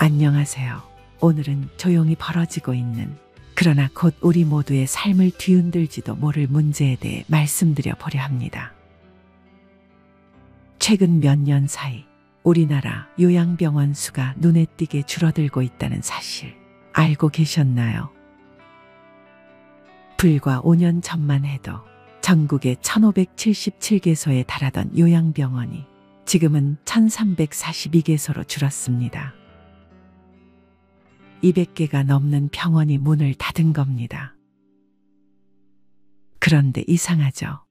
안녕하세요. 오늘은 조용히 벌어지고 있는, 그러나 곧 우리 모두의 삶을 뒤흔들지도 모를 문제에 대해 말씀드려 보려 합니다. 최근 몇 년 사이 우리나라 요양병원 수가 눈에 띄게 줄어들고 있다는 사실 알고 계셨나요? 불과 5년 전만 해도 전국에 1577개소에 달하던 요양병원이 지금은 1342개소로 줄었습니다. 200개가 넘는 병원이 문을 닫은 겁니다. 그런데 이상하죠.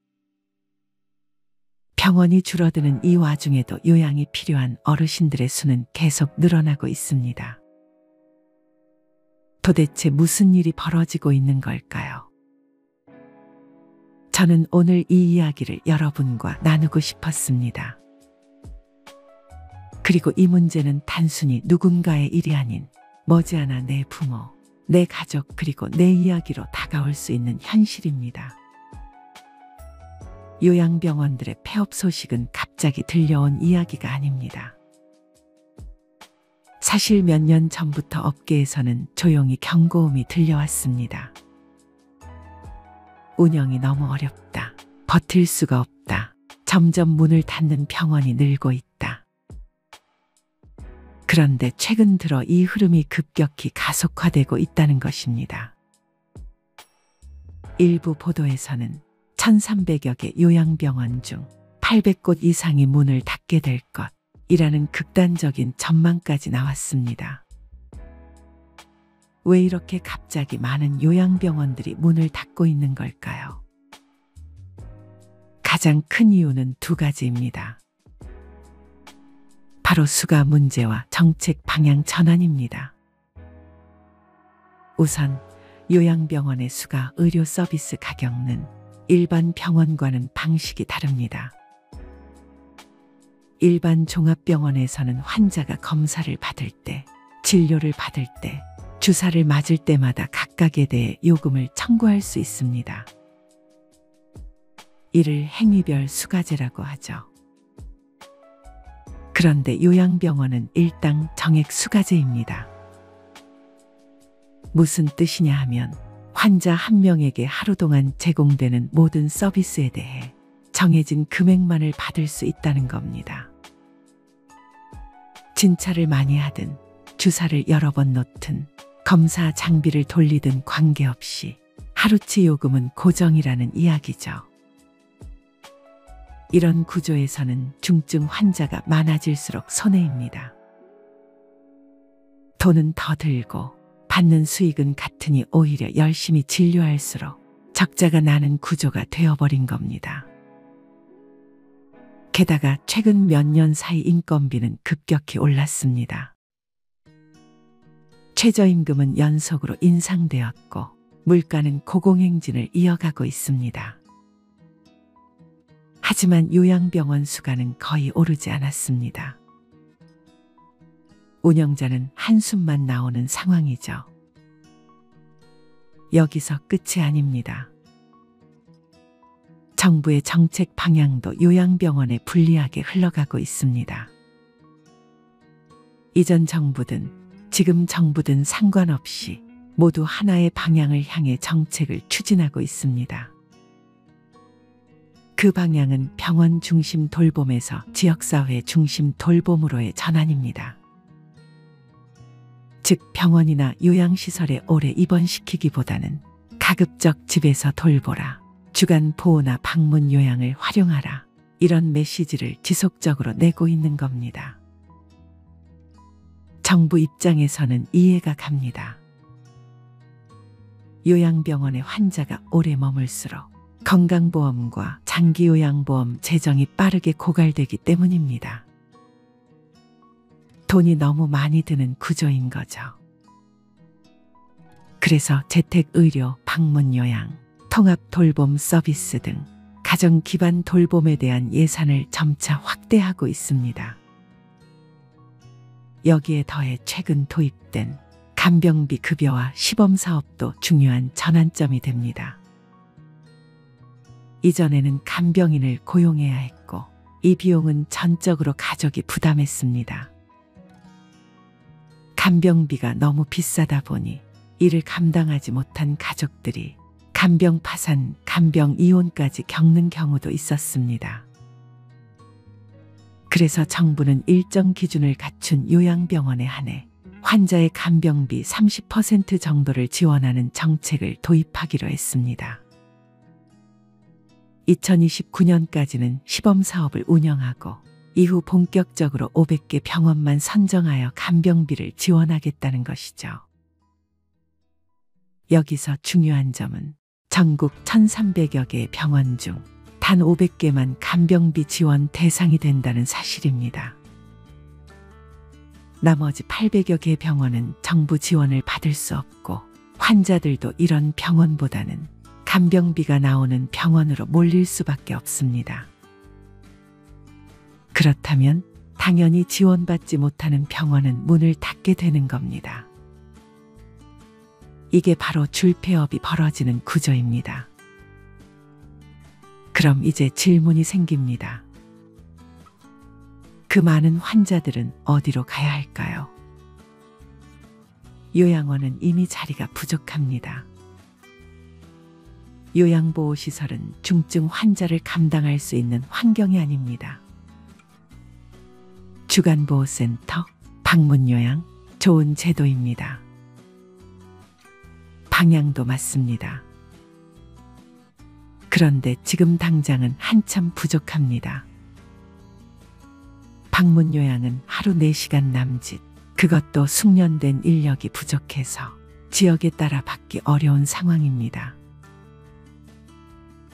병원이 줄어드는 이 와중에도 요양이 필요한 어르신들의 수는 계속 늘어나고 있습니다. 도대체 무슨 일이 벌어지고 있는 걸까요? 저는 오늘 이 이야기를 여러분과 나누고 싶었습니다. 그리고 이 문제는 단순히 누군가의 일이 아닌 머지않아 내 부모, 내 가족 그리고 내 이야기로 다가올 수 있는 현실입니다. 요양병원들의 폐업 소식은 갑자기 들려온 이야기가 아닙니다. 사실 몇 년 전부터 업계에서는 조용히 경고음이 들려왔습니다. 운영이 너무 어렵다. 버틸 수가 없다. 점점 문을 닫는 병원이 늘고 있다. 그런데 최근 들어 이 흐름이 급격히 가속화되고 있다는 것입니다. 일부 보도에서는 1300여 개 요양병원 중 800곳 이상이 문을 닫게 될 것이라는 극단적인 전망까지 나왔습니다. 왜 이렇게 갑자기 많은 요양병원들이 문을 닫고 있는 걸까요? 가장 큰 이유는 두 가지입니다. 바로 수가 문제와 정책 방향 전환입니다. 우선 요양병원의 수가 의료 서비스 가격은 일반 병원과는 방식이 다릅니다. 일반 종합병원에서는 환자가 검사를 받을 때, 진료를 받을 때, 주사를 맞을 때마다 각각에 대해 요금을 청구할 수 있습니다. 이를 행위별 수가제라고 하죠. 그런데 요양병원은 일당 정액 수가제입니다. 무슨 뜻이냐 하면 환자 한 명에게 하루 동안 제공되는 모든 서비스에 대해 정해진 금액만을 받을 수 있다는 겁니다. 진찰을 많이 하든 주사를 여러 번 놓든 검사 장비를 돌리든 관계없이 하루치 요금은 고정이라는 이야기죠. 이런 구조에서는 중증 환자가 많아질수록 손해입니다. 돈은 더 들고 받는 수익은 같으니 오히려 열심히 진료할수록 적자가 나는 구조가 되어버린 겁니다. 게다가 최근 몇 년 사이 인건비는 급격히 올랐습니다. 최저임금은 연속으로 인상되었고 물가는 고공행진을 이어가고 있습니다. 하지만 요양병원 수가는 거의 오르지 않았습니다. 운영자는 한숨만 나오는 상황이죠. 여기서 끝이 아닙니다. 정부의 정책 방향도 요양병원에 불리하게 흘러가고 있습니다. 이전 정부든 지금 정부든 상관없이 모두 하나의 방향을 향해 정책을 추진하고 있습니다. 그 방향은 병원 중심 돌봄에서 지역사회 중심 돌봄으로의 전환입니다. 즉 병원이나 요양시설에 오래 입원시키기보다는 가급적 집에서 돌보라, 주간 보호나 방문 요양을 활용하라, 이런 메시지를 지속적으로 내고 있는 겁니다. 정부 입장에서는 이해가 갑니다. 요양병원에 환자가 오래 머물수록 건강보험과 장기요양보험 재정이 빠르게 고갈되기 때문입니다. 돈이 너무 많이 드는 구조인 거죠. 그래서 재택의료, 방문요양, 통합돌봄 서비스 등 가정 기반 돌봄에 대한 예산을 점차 확대하고 있습니다. 여기에 더해 최근 도입된 간병비 급여와 시범사업도 중요한 전환점이 됩니다. 이전에는 간병인을 고용해야 했고 이 비용은 전적으로 가족이 부담했습니다. 간병비가 너무 비싸다 보니 이를 감당하지 못한 가족들이 간병 파산, 간병 이혼까지 겪는 경우도 있었습니다. 그래서 정부는 일정 기준을 갖춘 요양병원에 한해 환자의 간병비 30% 정도를 지원하는 정책을 도입하기로 했습니다. 2029년까지는 시범사업을 운영하고 이후 본격적으로 500개 병원만 선정하여 간병비를 지원하겠다는 것이죠. 여기서 중요한 점은 전국 1,300여 개의 병원 중 단 500개만 간병비 지원 대상이 된다는 사실입니다. 나머지 800여 개 병원은 정부 지원을 받을 수 없고 환자들도 이런 병원보다는 간병비가 나오는 병원으로 몰릴 수밖에 없습니다. 그렇다면 당연히 지원받지 못하는 병원은 문을 닫게 되는 겁니다. 이게 바로 줄폐업이 벌어지는 구조입니다. 그럼 이제 질문이 생깁니다. 그 많은 환자들은 어디로 가야 할까요? 요양원은 이미 자리가 부족합니다. 요양보호시설은 중증 환자를 감당할 수 있는 환경이 아닙니다. 주간보호센터, 방문요양, 좋은 제도입니다. 방향도 맞습니다. 그런데 지금 당장은 한참 부족합니다. 방문요양은 하루 4시간 남짓, 그것도 숙련된 인력이 부족해서 지역에 따라 받기 어려운 상황입니다.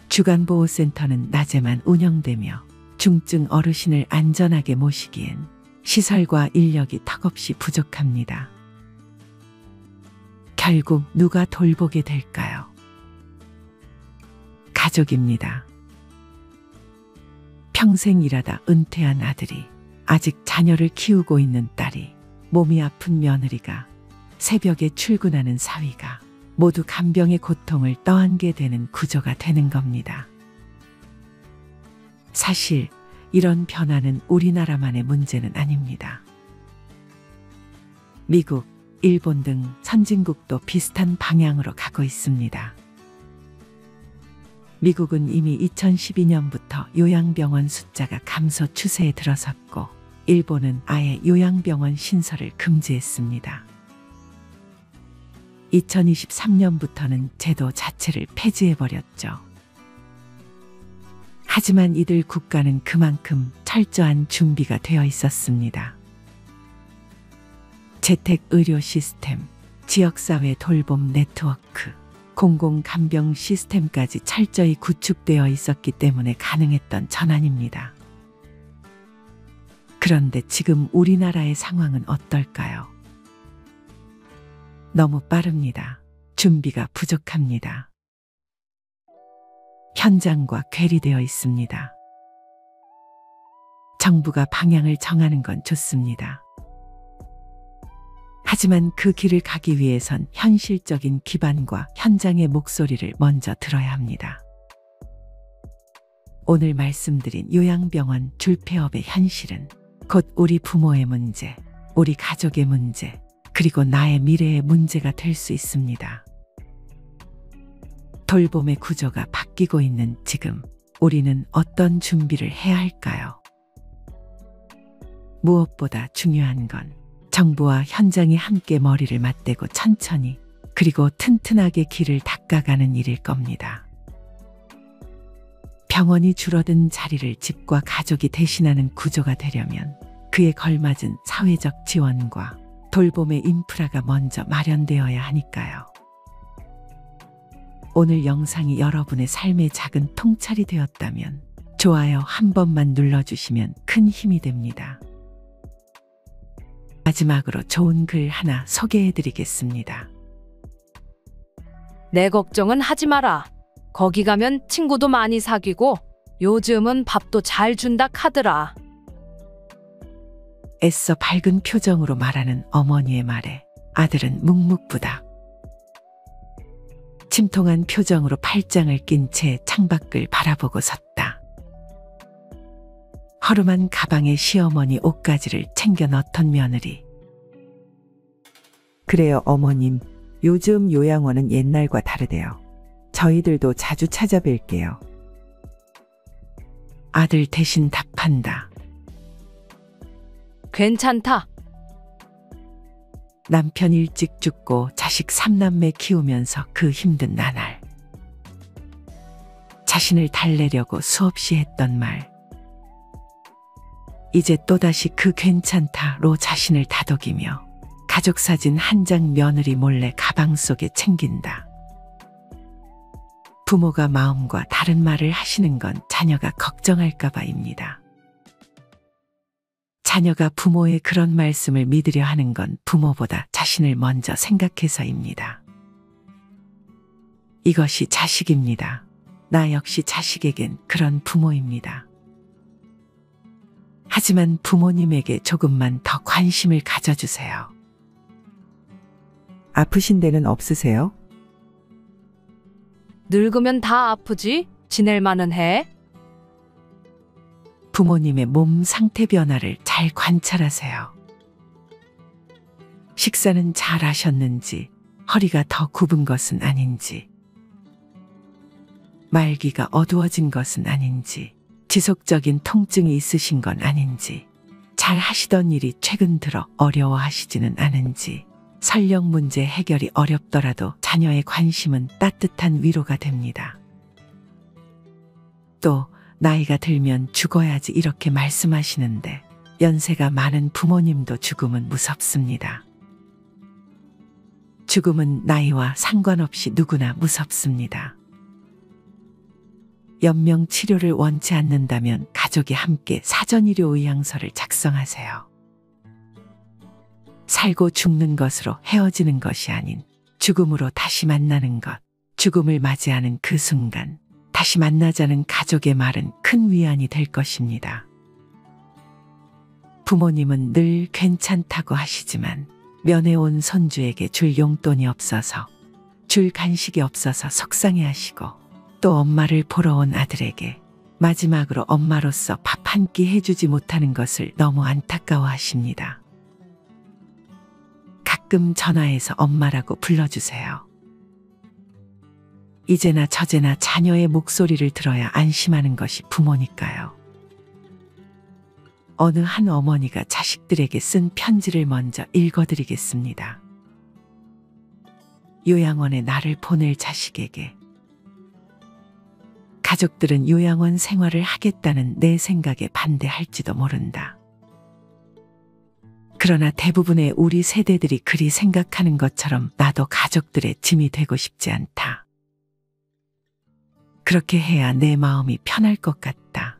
주간보호센터는 낮에만 운영되며 중증 어르신을 안전하게 모시기엔 시설과 인력이 턱없이 부족합니다. 결국 누가 돌보게 될까요? 가족입니다. 평생 일하다 은퇴한 아들이, 아직 자녀를 키우고 있는 딸이, 몸이 아픈 며느리가, 새벽에 출근하는 사위가 모두 간병의 고통을 떠안게 되는 구조가 되는 겁니다. 사실 이런 변화는 우리나라만의 문제는 아닙니다. 미국, 일본 등 선진국도 비슷한 방향으로 가고 있습니다. 미국은 이미 2012년부터 요양병원 숫자가 감소 추세에 들어섰고, 일본은 아예 요양병원 신설을 금지했습니다. 2023년부터는 제도 자체를 폐지해버렸죠. 하지만 이들 국가는 그만큼 철저한 준비가 되어 있었습니다. 재택의료 시스템, 지역사회 돌봄 네트워크, 공공간병 시스템까지 철저히 구축되어 있었기 때문에 가능했던 전환입니다. 그런데 지금 우리나라의 상황은 어떨까요? 너무 빠릅니다. 준비가 부족합니다. 현장과 괴리되어 있습니다. 정부가 방향을 정하는 건 좋습니다. 하지만 그 길을 가기 위해선 현실적인 기반과 현장의 목소리를 먼저 들어야 합니다. 오늘 말씀드린 요양병원 줄폐업의 현실은 곧 우리 부모의 문제, 우리 가족의 문제, 그리고 나의 미래의 문제가 될 수 있습니다. 돌봄의 구조가 바뀌고 있는 지금, 우리는 어떤 준비를 해야 할까요? 무엇보다 중요한 건 정부와 현장이 함께 머리를 맞대고 천천히, 그리고 튼튼하게 길을 닦아가는 일일 겁니다. 병원이 줄어든 자리를 집과 가족이 대신하는 구조가 되려면 그에 걸맞은 사회적 지원과 돌봄의 인프라가 먼저 마련되어야 하니까요. 오늘 영상이 여러분의 삶의 작은 통찰이 되었다면 좋아요 한 번만 눌러주시면 큰 힘이 됩니다. 마지막으로 좋은 글 하나 소개해드리겠습니다. 내 걱정은 하지 마라. 거기 가면 친구도 많이 사귀고 요즘은 밥도 잘 준다 카더라. 애써 밝은 표정으로 말하는 어머니의 말에 아들은 묵묵부답. 침통한 표정으로 팔짱을 낀 채 창밖을 바라보고 섰다. 허름한 가방에 시어머니 옷가지를 챙겨 넣던 며느리. 그래요, 어머님. 요즘 요양원은 옛날과 다르대요. 저희들도 자주 찾아뵐게요. 아들 대신 답한다. 괜찮다. 남편 일찍 죽고 자식 3남매 키우면서 그 힘든 나날. 자신을 달래려고 수없이 했던 말. 이제 또다시 그 괜찮다로 자신을 다독이며 가족 사진 한 장 며느리 몰래 가방 속에 챙긴다. 부모가 마음과 다른 말을 하시는 건 자녀가 걱정할까 봐입니다. 자녀가 부모의 그런 말씀을 믿으려 하는 건 부모보다 자신을 먼저 생각해서입니다. 이것이 자식입니다. 나 역시 자식에겐 그런 부모입니다. 하지만 부모님에게 조금만 더 관심을 가져주세요. 아프신 데는 없으세요? 늙으면 다 아프지? 지낼 만은 해? 부모님의 몸 상태 변화를 잘 관찰하세요. 식사는 잘 하셨는지, 허리가 더 굽은 것은 아닌지, 말기가 어두워진 것은 아닌지, 지속적인 통증이 있으신 건 아닌지, 잘 하시던 일이 최근 들어 어려워하시지는 않은지, 설령 문제 해결이 어렵더라도 자녀의 관심은 따뜻한 위로가 됩니다. 또 나이가 들면 죽어야지 이렇게 말씀하시는데 연세가 많은 부모님도 죽음은 무섭습니다. 죽음은 나이와 상관없이 누구나 무섭습니다. 연명 치료를 원치 않는다면 가족이 함께 사전의료 의향서를 작성하세요. 살고 죽는 것으로 헤어지는 것이 아닌 죽음으로 다시 만나는 것, 죽음을 맞이하는 그 순간 다시 만나자는 가족의 말은 큰 위안이 될 것입니다. 부모님은 늘 괜찮다고 하시지만 면회 온 손주에게 줄 용돈이 없어서, 줄 간식이 없어서 속상해하시고, 또 엄마를 보러 온 아들에게 마지막으로 엄마로서 밥 한 끼 해주지 못하는 것을 너무 안타까워하십니다. 가끔 전화해서 엄마라고 불러주세요. 이제나 저제나 자녀의 목소리를 들어야 안심하는 것이 부모니까요. 어느 한 어머니가 자식들에게 쓴 편지를 먼저 읽어드리겠습니다. 요양원에 나를 보낼 자식에게. 가족들은 요양원 생활을 하겠다는 내 생각에 반대할지도 모른다. 그러나 대부분의 우리 세대들이 그리 생각하는 것처럼 나도 가족들의 짐이 되고 싶지 않다. 그렇게 해야 내 마음이 편할 것 같다.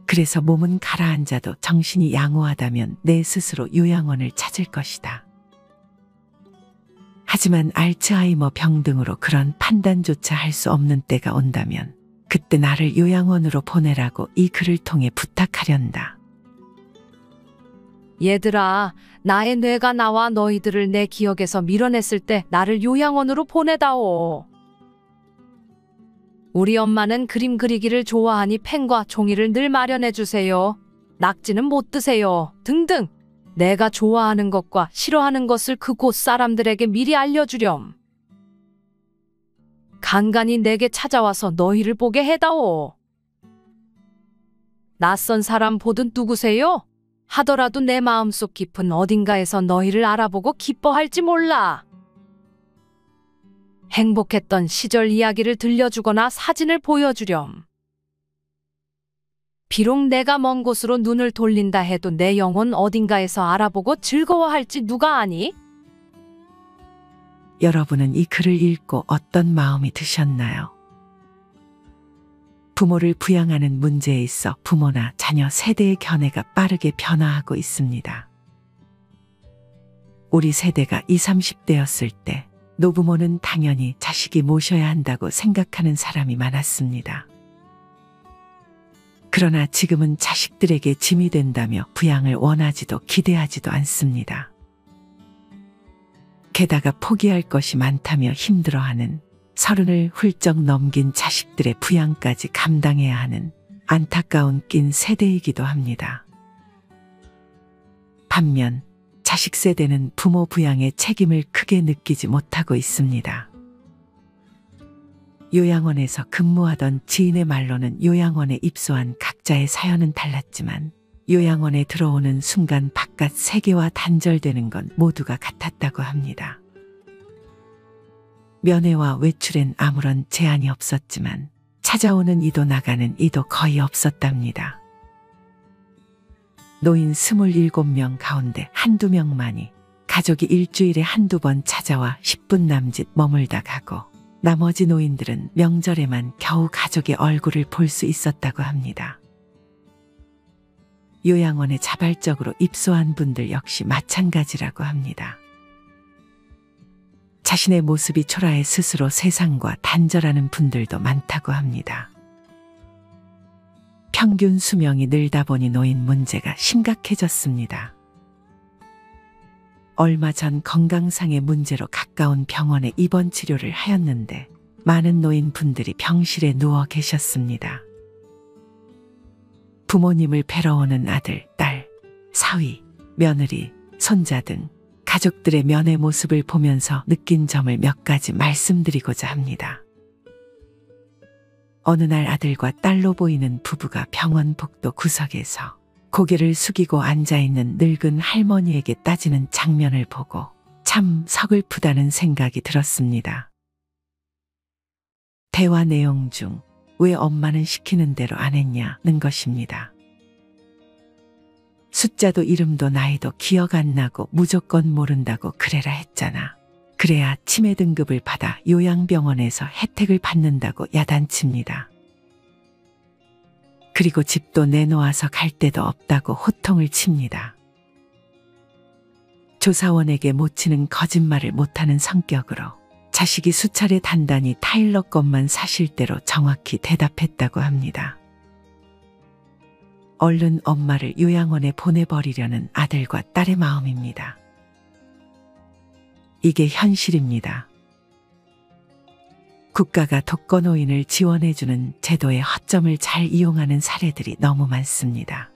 그래서 몸은 가라앉아도 정신이 양호하다면 내 스스로 요양원을 찾을 것이다. 하지만 알츠하이머 병 등으로 그런 판단조차 할 수 없는 때가 온다면 그때 나를 요양원으로 보내라고 이 글을 통해 부탁하련다. 얘들아, 나의 뇌가 나와 너희들을 내 기억에서 밀어냈을 때 나를 요양원으로 보내다오. 우리 엄마는 그림 그리기를 좋아하니 펜과 종이를 늘 마련해 주세요. 낙지는 못 드세요. 등등. 내가 좋아하는 것과 싫어하는 것을 그곳 사람들에게 미리 알려주렴. 간간히 내게 찾아와서 너희를 보게 해다오. 낯선 사람 보듯 누구세요? 하더라도 내 마음속 깊은 어딘가에서 너희를 알아보고 기뻐할지 몰라. 행복했던 시절 이야기를 들려주거나 사진을 보여주렴. 비록 내가 먼 곳으로 눈을 돌린다 해도 내 영혼 어딘가에서 알아보고 즐거워할지 누가 아니? 여러분은 이 글을 읽고 어떤 마음이 드셨나요? 부모를 부양하는 문제에 있어 부모나 자녀 세대의 견해가 빠르게 변화하고 있습니다. 우리 세대가 20, 30대였을 때 노부모는 당연히 자식이 모셔야 한다고 생각하는 사람이 많았습니다. 그러나 지금은 자식들에게 짐이 된다며 부양을 원하지도 기대하지도 않습니다. 게다가 포기할 것이 많다며 힘들어하는, 30을 훌쩍 넘긴 자식들의 부양까지 감당해야 하는 안타까운 낀 세대이기도 합니다. 반면 자식 세대는 부모 부양의 책임을 크게 느끼지 못하고 있습니다. 요양원에서 근무하던 지인의 말로는 요양원에 입소한 각자의 사연은 달랐지만 요양원에 들어오는 순간 바깥 세계와 단절되는 건 모두가 같았다고 합니다. 면회와 외출엔 아무런 제한이 없었지만 찾아오는 이도 나가는 이도 거의 없었답니다. 노인 27명 가운데 한두 명만이 가족이 일주일에 한두 번 찾아와 10분 남짓 머물다 가고 나머지 노인들은 명절에만 겨우 가족의 얼굴을 볼 수 있었다고 합니다. 요양원에 자발적으로 입소한 분들 역시 마찬가지라고 합니다. 자신의 모습이 초라해 스스로 세상과 단절하는 분들도 많다고 합니다. 평균 수명이 늘다 보니 노인 문제가 심각해졌습니다. 얼마 전 건강상의 문제로 가까운 병원에 입원 치료를 하였는데 많은 노인분들이 병실에 누워 계셨습니다. 부모님을 뵈러 오는 아들, 딸, 사위, 며느리, 손자 등 가족들의 면회 모습을 보면서 느낀 점을 몇 가지 말씀드리고자 합니다. 어느 날 아들과 딸로 보이는 부부가 병원 복도 구석에서 고개를 숙이고 앉아있는 늙은 할머니에게 따지는 장면을 보고 참 서글프다는 생각이 들었습니다. 대화 내용 중 왜 엄마는 시키는 대로 안 했냐는 것입니다. 숫자도 이름도 나이도 기억 안 나고 무조건 모른다고 그래라 했잖아. 그래야 치매 등급을 받아 요양병원에서 혜택을 받는다고 야단칩니다. 그리고 집도 내놓아서 갈 데도 없다고 호통을 칩니다. 조사원에게 못 치는 거짓말을 못하는 성격으로 자식이 수차례 단단히 타일러 것만 사실대로 정확히 대답했다고 합니다. 얼른 엄마를 요양원에 보내버리려는 아들과 딸의 마음입니다. 이게 현실입니다. 국가가 독거노인을 지원해주는 제도의 허점을 잘 이용하는 사례들이 너무 많습니다.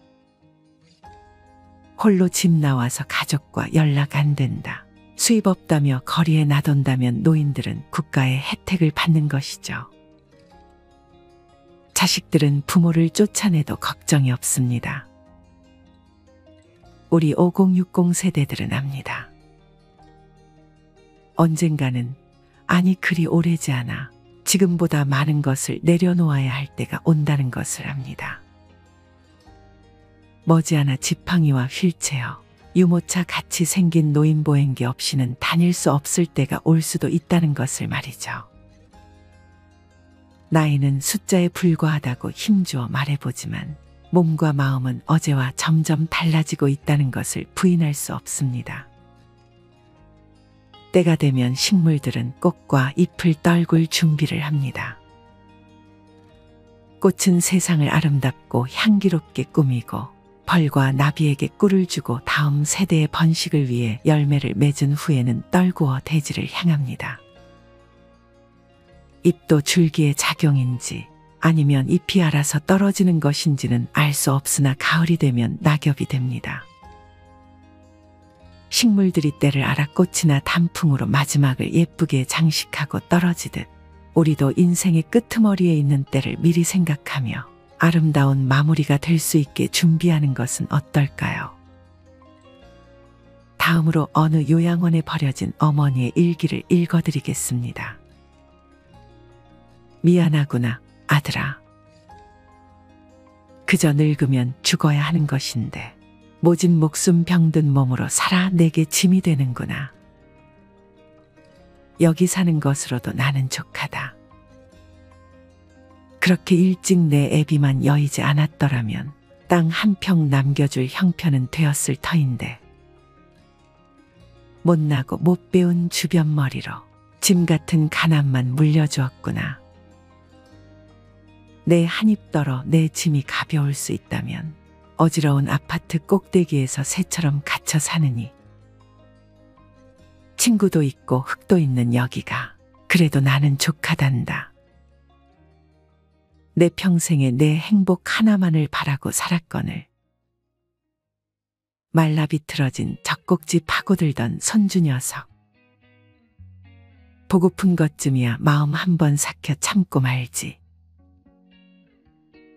홀로 집 나와서 가족과 연락 안 된다. 수입 없다며 거리에 놔둔다면 노인들은 국가의 혜택을 받는 것이죠. 자식들은 부모를 쫓아내도 걱정이 없습니다. 우리 5060 세대들은 압니다. 언젠가는 아니 그리 오래지 않아 지금보다 많은 것을 내려놓아야 할 때가 온다는 것을 압니다. 머지않아 지팡이와 휠체어, 유모차 같이 생긴 노인보행기 없이는 다닐 수 없을 때가 올 수도 있다는 것을 말이죠. 나이는 숫자에 불과하다고 힘주어 말해보지만 몸과 마음은 어제와 점점 달라지고 있다는 것을 부인할 수 없습니다. 때가 되면 식물들은 꽃과 잎을 떨굴 준비를 합니다. 꽃은 세상을 아름답고 향기롭게 꾸미고 벌과 나비에게 꿀을 주고 다음 세대의 번식을 위해 열매를 맺은 후에는 떨구어 대지를 향합니다. 잎도 줄기의 작용인지 아니면 잎이 알아서 떨어지는 것인지는 알 수 없으나 가을이 되면 낙엽이 됩니다. 식물들이 때를 알아 꽃이나 단풍으로 마지막을 예쁘게 장식하고 떨어지듯 우리도 인생의 끄트머리에 있는 때를 미리 생각하며 아름다운 마무리가 될 수 있게 준비하는 것은 어떨까요? 다음으로 어느 요양원에 버려진 어머니의 일기를 읽어드리겠습니다. 미안하구나, 아들아. 그저 늙으면 죽어야 하는 것인데 모진 목숨 병든 몸으로 살아 내게 짐이 되는구나. 여기 사는 것으로도 나는 족하다. 그렇게 일찍 내 애비만 여의지 않았더라면 땅 한 평 남겨줄 형편은 되었을 터인데 못나고 못 배운 주변머리로 짐 같은 가난만 물려주었구나. 내 한 입 떨어 내 짐이 가벼울 수 있다면 어지러운 아파트 꼭대기에서 새처럼 갇혀 사느니 친구도 있고 흙도 있는 여기가 그래도 나는 족하단다. 내 평생에 내 행복 하나만을 바라고 살았거늘 말라 비틀어진 젖꼭지 파고들던 손주 녀석. 보고픈 것쯤이야 마음 한번 삭혀 참고 말지.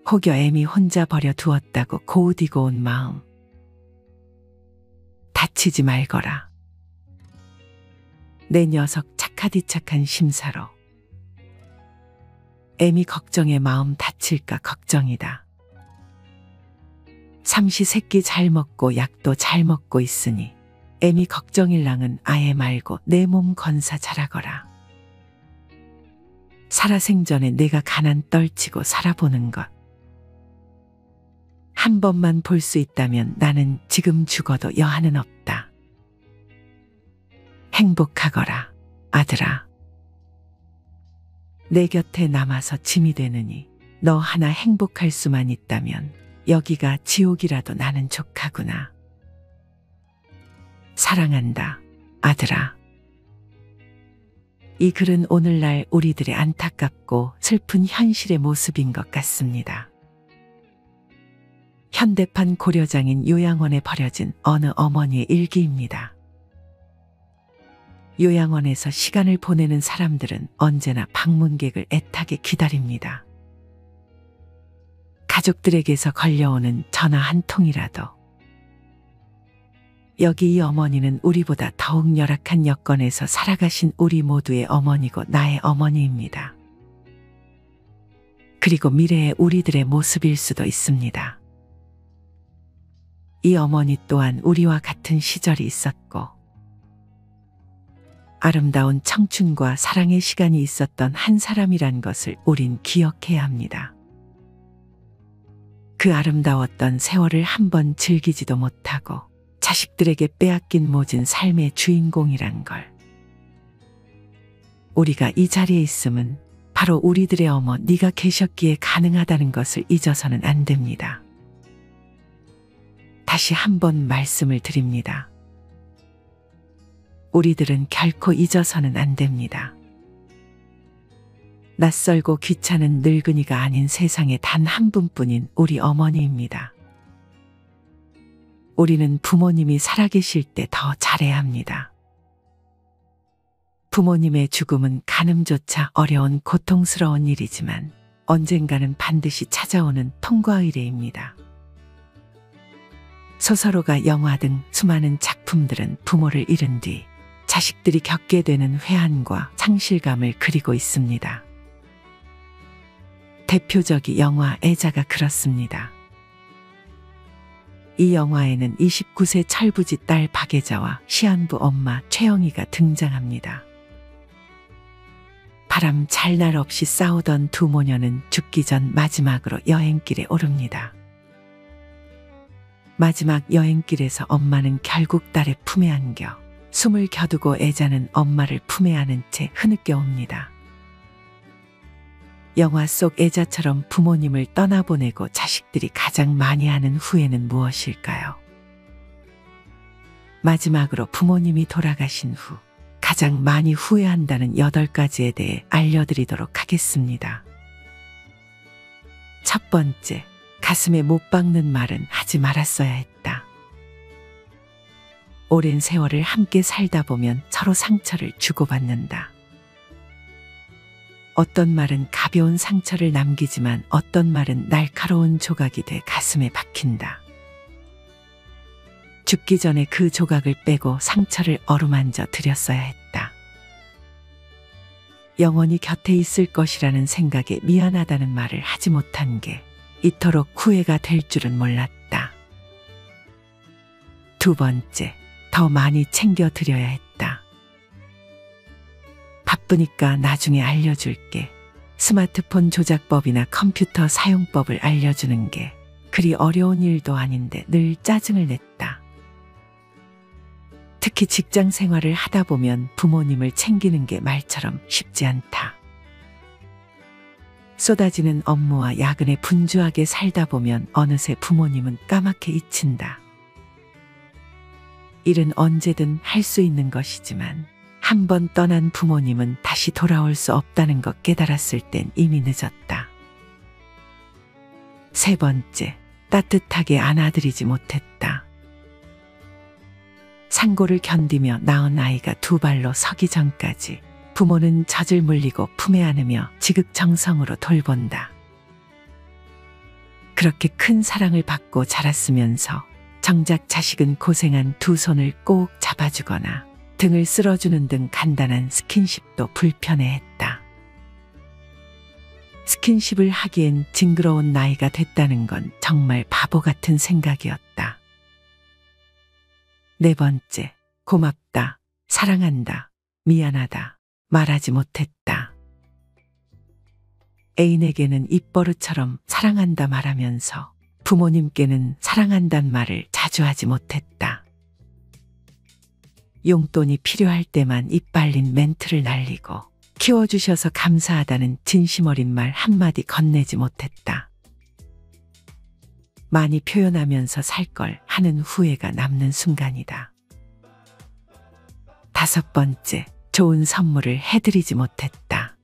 혹여 애미 혼자 버려 두었다고 고우디고 온 마음. 다치지 말거라. 내 녀석 착하디 착한 심사로. 애미 걱정에 마음 다칠까 걱정이다. 삼시세끼 잘 먹고 약도 잘 먹고 있으니 애미 걱정일랑은 아예 말고 내 몸 건사 잘하거라. 살아생전에 내가 가난 떨치고 살아보는 것. 한 번만 볼 수 있다면 나는 지금 죽어도 여한은 없다. 행복하거라, 아들아. 내 곁에 남아서 짐이 되느니 너 하나 행복할 수만 있다면 여기가 지옥이라도 나는 족하구나. 사랑한다, 아들아. 이 글은 오늘날 우리들의 안타깝고 슬픈 현실의 모습인 것 같습니다. 현대판 고려장인 요양원에 버려진 어느 어머니의 일기입니다. 요양원에서 시간을 보내는 사람들은 언제나 방문객을 애타게 기다립니다. 가족들에게서 걸려오는 전화 한 통이라도. 여기 이 어머니는 우리보다 더욱 열악한 여건에서 살아가신 우리 모두의 어머니고 나의 어머니입니다. 그리고 미래의 우리들의 모습일 수도 있습니다. 이 어머니 또한 우리와 같은 시절이 있었고 아름다운 청춘과 사랑의 시간이 있었던 한 사람이란 것을 우린 기억해야 합니다. 그 아름다웠던 세월을 한번 즐기지도 못하고 자식들에게 빼앗긴 모진 삶의 주인공이란 걸. 우리가 이 자리에 있음은 바로 우리들의 어머 네가 계셨기에 가능하다는 것을 잊어서는 안 됩니다. 다시 한번 말씀을 드립니다. 우리들은 결코 잊어서는 안 됩니다. 낯설고 귀찮은 늙은이가 아닌 세상에 단 한 분뿐인 우리 어머니입니다. 우리는 부모님이 살아계실 때 더 잘해야 합니다. 부모님의 죽음은 가늠조차 어려운 고통스러운 일이지만 언젠가는 반드시 찾아오는 통과의례입니다. 소설호가 영화 등 수많은 작품들은 부모를 잃은 뒤 자식들이 겪게 되는 회한과 상실감을 그리고 있습니다. 대표적인 영화 애자가 그렇습니다. 이 영화에는 29세 철부지 딸 박애자와 시한부 엄마 최영희가 등장합니다. 바람 잘 날 없이 싸우던 두 모녀는 죽기 전 마지막으로 여행길에 오릅니다. 마지막 여행길에서 엄마는 결국 딸의 품에 안겨 숨을 겨두고 애자는 엄마를 품에 안은 채 흐느껴 옵니다. 영화 속 애자처럼 부모님을 떠나보내고 자식들이 가장 많이 하는 후회는 무엇일까요? 마지막으로 부모님이 돌아가신 후 가장 많이 후회한다는 8가지에 대해 알려드리도록 하겠습니다. 첫 번째, 가슴에 못 박는 말은 하지 말았어야 했다. 오랜 세월을 함께 살다 보면 서로 상처를 주고받는다. 어떤 말은 가벼운 상처를 남기지만 어떤 말은 날카로운 조각이 돼 가슴에 박힌다. 죽기 전에 그 조각을 빼고 상처를 어루만져 드렸어야 했다. 영원히 곁에 있을 것이라는 생각에 미안하다는 말을 하지 못한 게 이토록 후회가 될 줄은 몰랐다. 두 번째, 더 많이 챙겨드려야 했다. 바쁘니까 나중에 알려줄게. 스마트폰 조작법이나 컴퓨터 사용법을 알려주는 게 그리 어려운 일도 아닌데 늘 짜증을 냈다. 특히 직장 생활을 하다 보면 부모님을 챙기는 게 말처럼 쉽지 않다. 쏟아지는 업무와 야근에 분주하게 살다 보면 어느새 부모님은 까맣게 잊힌다. 일은 언제든 할 수 있는 것이지만 한 번 떠난 부모님은 다시 돌아올 수 없다는 것 깨달았을 땐 이미 늦었다. 세 번째, 따뜻하게 안아드리지 못했다. 상고를 견디며 낳은 아이가 두 발로 서기 전까지 부모는 젖을 물리고 품에 안으며 지극정성으로 돌본다. 그렇게 큰 사랑을 받고 자랐으면서 정작 자식은 고생한 두 손을 꼭 잡아주거나 등을 쓸어주는 등 간단한 스킨십도 불편해했다. 스킨십을 하기엔 징그러운 나이가 됐다는 건 정말 바보 같은 생각이었다. 네 번째, 고맙다, 사랑한다, 미안하다, 말하지 못했다. 애인에게는 입버릇처럼 사랑한다 말하면서 부모님께는 사랑한단 말을 자주 하지 못했다. 용돈이 필요할 때만 입 발린 멘트를 날리고 키워주셔서 감사하다는 진심 어린 말 한마디 건네지 못했다. 많이 표현하면서 살 걸 하는 후회가 남는 순간이다. 다섯 번째, 좋은 선물을 해드리지 못했다.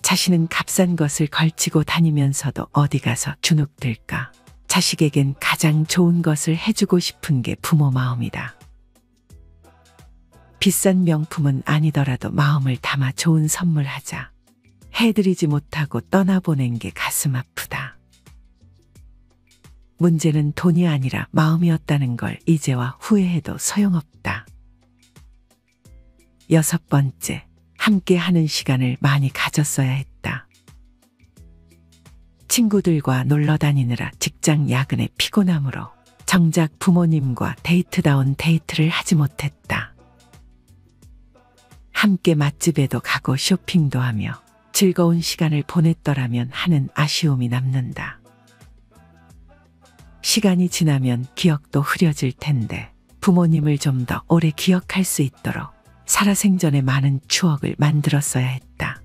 자신은 값싼 것을 걸치고 다니면서도 어디 가서 주눅들까. 자식에겐 가장 좋은 것을 해주고 싶은 게 부모 마음이다. 비싼 명품은 아니더라도 마음을 담아 좋은 선물하자. 해드리지 못하고 떠나보낸 게 가슴 아프다. 문제는 돈이 아니라 마음이었다는 걸 이제와 후회해도 소용없다. 여섯 번째, 함께 하는 시간을 많이 가졌어야 했다. 친구들과 놀러 다니느라 직장 야근의 피곤함으로 정작 부모님과 데이트다운 데이트를 하지 못했다. 함께 맛집에도 가고 쇼핑도 하며 즐거운 시간을 보냈더라면 하는 아쉬움이 남는다. 시간이 지나면 기억도 흐려질 텐데 부모님을 좀 더 오래 기억할 수 있도록 살아생전에 많은 추억을 만들었어야 했다.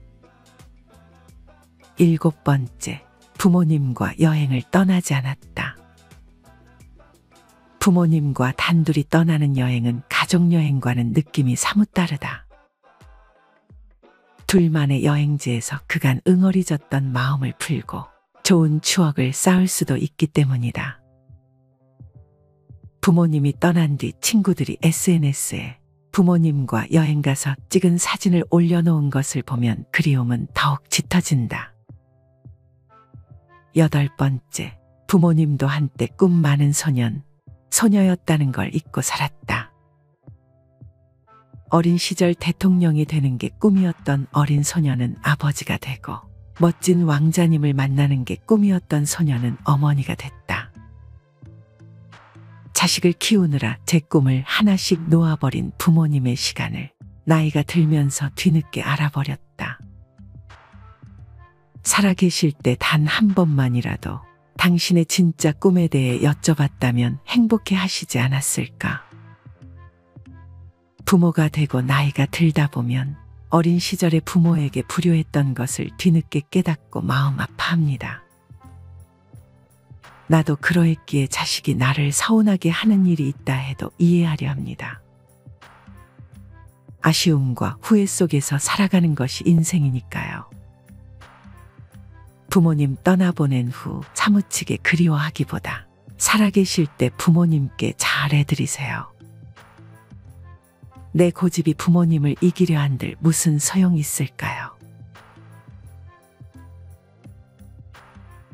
일곱 번째, 부모님과 여행을 떠나지 않았다. 부모님과 단둘이 떠나는 여행은 가족여행과는 느낌이 사뭇 다르다. 둘만의 여행지에서 그간 응어리졌던 마음을 풀고 좋은 추억을 쌓을 수도 있기 때문이다. 부모님이 떠난 뒤 친구들이 SNS에 부모님과 여행 가서 찍은 사진을 올려놓은 것을 보면 그리움은 더욱 짙어진다. 여덟 번째, 부모님도 한때 꿈 많은 소녀였다는 걸 잊고 살았다. 어린 시절 대통령이 되는 게 꿈이었던 어린 소녀는 아버지가 되고 멋진 왕자님을 만나는 게 꿈이었던 소녀는 어머니가 됐다. 자식을 키우느라 제 꿈을 하나씩 놓아버린 부모님의 시간을 나이가 들면서 뒤늦게 알아버렸다. 살아계실 때 단 한 번만이라도 당신의 진짜 꿈에 대해 여쭤봤다면 행복해 하시지 않았을까? 부모가 되고 나이가 들다 보면 어린 시절의 부모에게 불효했던 것을 뒤늦게 깨닫고 마음 아파합니다. 나도 그러했기에 자식이 나를 서운하게 하는 일이 있다 해도 이해하려 합니다. 아쉬움과 후회 속에서 살아가는 것이 인생이니까요. 부모님 떠나보낸 후 사무치게 그리워하기보다 살아계실 때 부모님께 잘해드리세요. 내 고집이 부모님을 이기려 한들 무슨 소용이 있을까요?